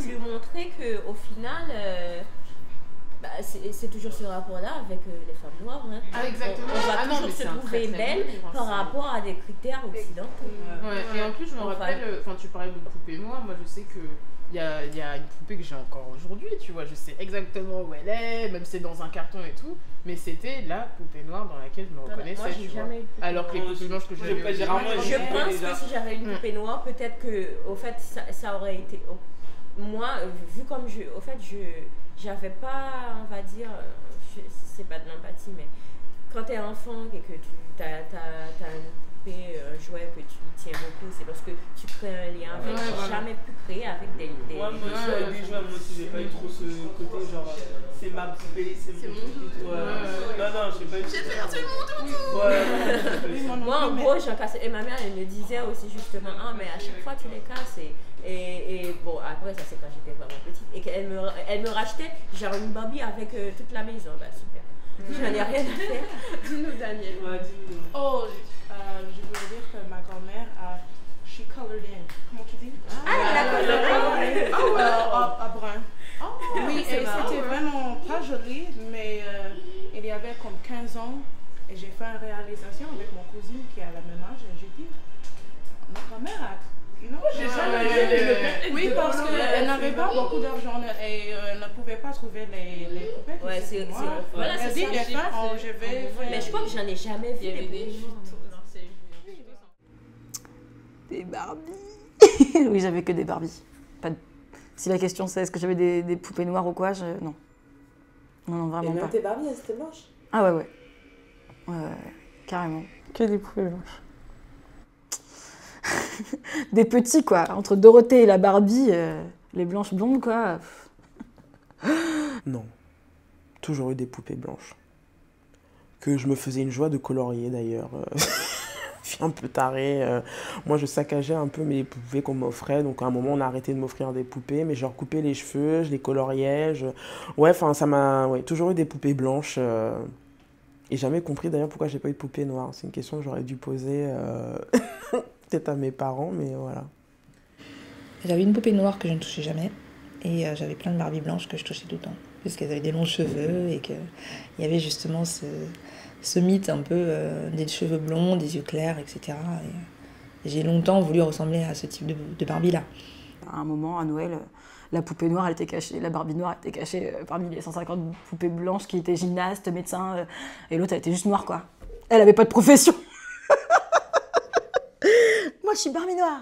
voulu montrer qu'au final, bah, c'est toujours ce rapport-là avec les femmes noires. Hein. Ah, exactement. On va toujours se trouver belle par rapport à des critères occidentaux. Ouais. Et en plus, je me rappelle, enfin, tu parlais de poupée noire, moi je sais que il y a une poupée que j'ai encore aujourd'hui, tu vois, je sais exactement où elle est, même si c'est dans un carton et tout, mais c'était la poupée noire dans laquelle je me reconnaissais. Moi, j'ai jamais eu de poupée alors que les poupées blanches que j'ai eues, je pense que si j'avais une poupée noire, peut-être que, au fait, ça aurait été. Moi, vu comme au fait, j'avais pas, on va dire, c'est pas de l'empathie, mais quand t'es enfant et que tu as une poupée, jouet que tu tiens beaucoup, c'est parce que tu crées un lien avec. J'ai jamais pu créer avec des moi aussi, avec des jouets, moi aussi, j'ai pas eu trop ce côté genre, c'est ma poupée, c'est mon doudou. Non, j'ai pas eu. J'ai perdu mon doudou. Moi, en gros, j'en cassais. Et ma mère, elle me disait aussi justement, ah, mais à chaque fois, tu les casses. Et bon, après, ça c'est quand j'étais vraiment petite. Et qu'elle me rachetait genre une Barbie avec toute la maison. Bah, super. J'en ai rien à faire. Dis-nous, Daniel. Ouais, dis-nous. Oh, je voulais dire que ma grand-mère a. She colored in. Comment tu dis? Elle a coloré. À brun. Oui, et c'était vraiment pas joli, mais il y avait comme 15 ans. Et j'ai fait une réalisation avec mon cousine qui a le même âge. Et j'ai dit, ma grand-mère a. Oui, parce qu'elle n'avait pas beaucoup d'argent et elle ne pouvait pas trouver les poupées. Ouais, c'est voilà, elle dit, je vais faire. Mais je crois que j'en ai jamais vu des poupées. Des Barbies. Oui, j'avais que des Barbies. Si la question c'est est-ce que j'avais des poupées noires ou quoi, non. Non, vraiment pas. Et même tes Barbies, elles étaient blanches? Ah ouais. Ouais, carrément. Que des poupées blanches. Des petits, quoi. Entre Dorothée et la Barbie, les blanches blondes, quoi. Non. Toujours eu des poupées blanches. Que je me faisais une joie de colorier, d'ailleurs. Un peu taré. Moi, je saccageais un peu mes poupées qu'on m'offrait. Donc, à un moment, on a arrêté de m'offrir des poupées. Mais je leur coupais les cheveux, je les coloriais. Ouais, enfin, ça m'a... Ouais, toujours eu des poupées blanches. Et jamais compris, d'ailleurs, pourquoi j'ai pas eu de poupées noires. C'est une question que j'aurais dû poser... peut-être à mes parents, mais voilà. J'avais une poupée noire que je ne touchais jamais et j'avais plein de Barbies blanches que je touchais tout le temps parce qu'elles avaient des longs cheveux et qu'il y avait justement ce mythe un peu des cheveux blonds, des yeux clairs, etc. Et j'ai longtemps voulu ressembler à ce type de Barbie-là. À un moment, à Noël, la poupée noire, elle était cachée, la Barbie noire était cachée parmi les 150 poupées blanches qui étaient gymnastes, médecins, et l'autre, elle était juste noire, quoi. Elle avait pas de profession. Moi, je suis Barbie noire.